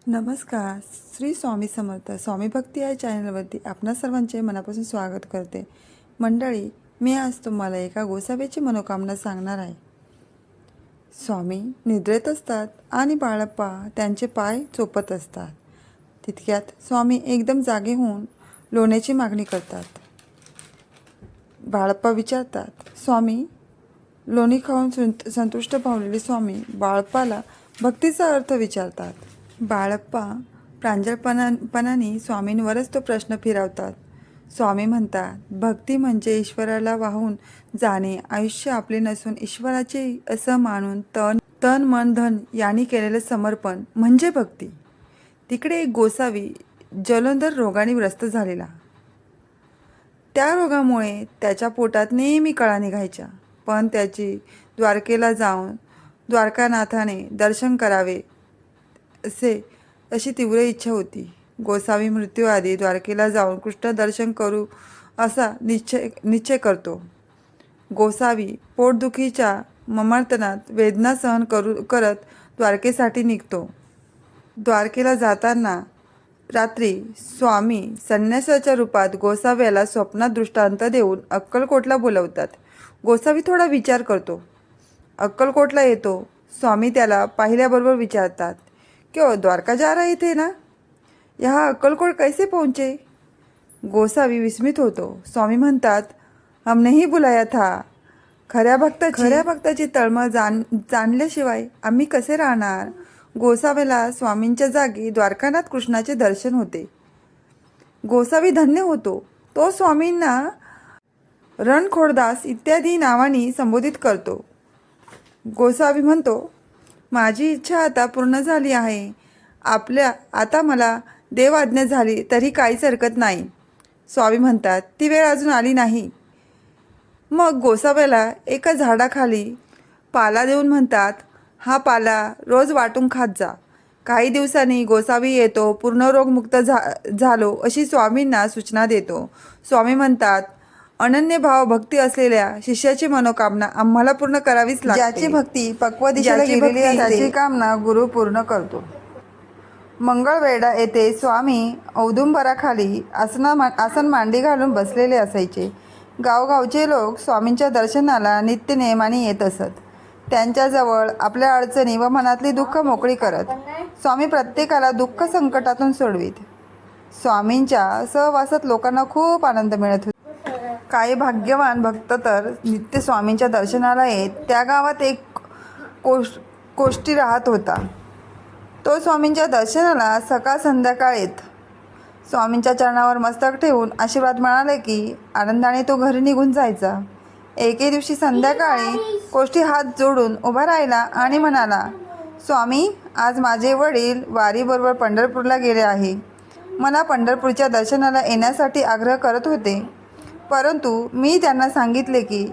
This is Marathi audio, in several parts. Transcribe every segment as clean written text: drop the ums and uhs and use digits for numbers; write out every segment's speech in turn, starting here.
नमस्कार. श्री स्वामी समर्थ. स्वामी भक्ती या चॅनलवरती आपणा सर्वांचे मनापासून स्वागत करते. मंडळी, मी आज तुम्हाला एका गोसाव्याची मनोकामना सांगणार आहे. स्वामी निद्रेत असतात आणि बाळप्पा त्यांचे पाय चोपत असतात. तितक्यात स्वामी एकदम जागे होऊन लोण्याची मागणी करतात. बाळप्पा विचारतात, स्वामी. लोणी खाऊन संतुष्ट पावलेले स्वामी बाळप्पाला भक्तीचा अर्थ विचारतात. बाळप्पा प्रांजळपणाने स्वामींवरच तो प्रश्न फिरवतात. स्वामी म्हणतात, भक्ती म्हणजे ईश्वराला वाहून जाणे. आयुष्य आपले नसून ईश्वराचे असं मानून तन मन धन यांनी केलेलं समर्पण म्हणजे भक्ती. तिकडे एक गोसावी जलोदर रोगाने ग्रस्त झालेला. त्या रोगामुळे त्याच्या पोटात नेहमी कळा निघायच्या. पण त्याची द्वारकेला जाऊन द्वारकानाथाने दर्शन करावे अशी तीव्र इच्छा होती. गोसावी मृत्यूआधी द्वारकेला जाऊन कृष्ण दर्शन करू असा निश्चय करतो. गोसावी पोटदुखीच्या ममर्तनात वेदना सहन करत द्वारकेसाठी निघतो. द्वारकेला जाताना रात्री स्वामी संन्यासाच्या रूपात गोसाव्याला स्वप्नात दृष्टांत देऊन अक्कलकोटला बोलवतात. गोसावी थोडा विचार करतो. अक्कलकोटला येतो. स्वामी त्याला पाहिल्याबरोबर विचारतात, क्यों द्वारका जा रहे थे ना? यहाँ अक्कलकोट कैसे पहुँचे? गोसावी विस्मित होतो. स्वामी म्हणतात, हमने ही बुलाया था. खऱ्या भक्ताची तळमळ जाणल्याशिवाय आम्ही कसे राहणार? गोसाव्याला स्वामींच्या जागी द्वारकानाथ कृष्णाचे दर्शन होते. गोसावी धन्य होतो. तो स्वामींना रणखोडदास इत्यादी नावांनी संबोधित करतो. गोसावी म्हणतो, माझी इच्छा आता पूर्ण झाली आहे. आता मला देव आज्ञा झाली तरी काहीच हरकत नाही. स्वामी म्हणतात, ती वेळ अजून आली नाही. मग गोसाव्याला एका झाडाखाली पाला देऊन म्हणतात, हा पाला रोज वाटून खात जा. काही दिवसांनी गोसावी येतो. पूर्ण रोगमुक्त झालो अशी स्वामींना सूचना देतो. स्वामी म्हणतात, अनन्य भाव भक्ती असलेल्या शिष्याची मनोकामना आम्हाला पूर्ण करावीच लागते. ज्याची भक्ती पक्व दिशेला गेलेली असते त्याची कामना गुरु पूर्ण करतो. मंगळवेढा येथे स्वामी औदुंबराखाली आसन मांडी घालून बसलेले असायचे. गावगावचे लोक स्वामींच्या दर्शनाला नित्यनेमाने येत असत. त्यांच्याजवळ आपल्या अडचणी व मनातली दुःख मोकळी करत स्वामी प्रत्येकाला दुःख संकटातून सोडवीत. स्वामींच्या सहवासात लोकांना खूप आनंद मिळत होता. काही भाग्यवान भक्त तर नित्य स्वामींच्या दर्शनाला येत. त्या गावात एक कोष्टी राहत होता. तो स्वामींच्या दर्शनाला सकाळ संध्याकाळ येत. स्वामींच्या चरणावर मस्तक ठेवून आशीर्वाद मिळाले की आनंदाने तो घरी निघून जायचा. एके दिवशी संध्याकाळी कोष्टी हात जोडून उभा राहिला आणि म्हणाला, स्वामी, आज माझे वडील वारीबरोबर पंढरपूरला गेले आहे. मला पंढरपूरच्या दर्शनाला येण्यासाठी आग्रह करत होते. परंतु मी त्यांना सांगितले की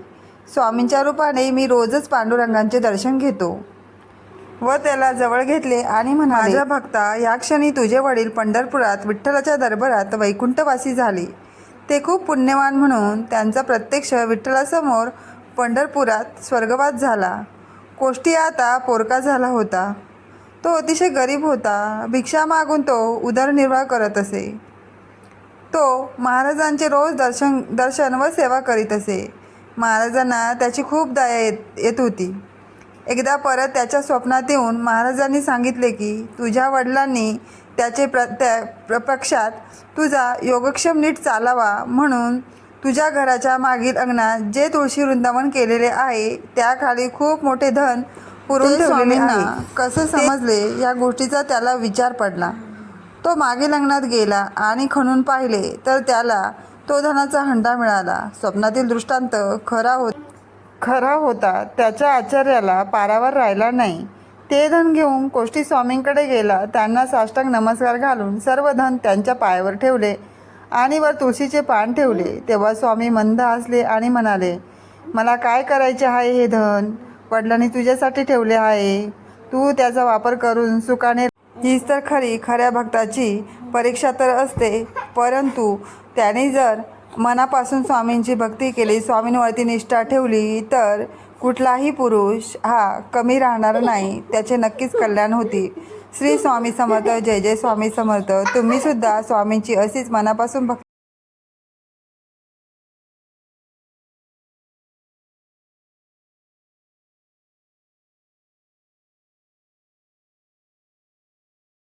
स्वामींच्या रूपाने मी रोजच पांडुरंगांचे दर्शन घेतो व त्याला जवळ घेतले आणि म्हणाले, माझ्या भक्ता, या क्षणी तुझे वडील पंढरपुरात विठ्ठलाच्या दरबारात वैकुंठवासी झाले. ते खूप पुण्यवान म्हणून त्यांचा प्रत्यक्ष विठ्ठलासमोर पंढरपुरात स्वर्गवास झाला. कोष्टी आता पोरका झाला होता. तो अतिशय गरीब होता. भिक्षा मागून तो उदरनिर्वाह करत असे. तो महाराजांचे रोज दर्शन व सेवा करीत असे. महाराजांना त्याची खूप दया येत होती. एकदा परत त्याच्या स्वप्नात येऊन महाराजांनी सांगितले की तुझ्या वडिलांनी त्याचे प्रपक्षात तुझा योगक्षेम नीट चालावा म्हणून तुझ्या घराच्या मागील अंगणात जे तुळशी वृंदावन केलेले आहे त्याखाली खूप मोठे धन पुरून ठेवलेले आहे. कसं समजले या गोष्टीचा त्याला विचार पडला. तो मागील अंगणात गेला आणि खणून पाहिले तर त्याला तो धनाचा हंडा मिळाला. स्वप्नातील दृष्टांत खरा होता. त्याच्या आश्चर्याला पारावर राहिला नाही. ते धन घेऊन कोष्टी स्वामींकडे गेला. त्यांना साष्टांग नमस्कार घालून सर्व धन त्यांच्या पायावर ठेवले आणि वर तुळशीचे पान ठेवले. तेव्हा स्वामी मंद हसले आणि म्हणाले, मला काय करायचे आहे हे धन? वडिलांनी तुझ्यासाठी ठेवले आहे. तू त्याचा वापर करून सुखाने. हीच तर खऱ्या भक्ताची परीक्षा तर असते. परंतु त्याने जर मनापासून स्वामींची भक्ती केली, स्वामींवरती निष्ठा ठेवली तर कुठलाही पुरुष हा कमी राहणार नाही. त्याचे नक्कीच कल्याण होते. श्री स्वामी समर्थ. जय जय स्वामी समर्थ. तुम्ही सुद्धा स्वामींची अशीच मनापासून भक्ती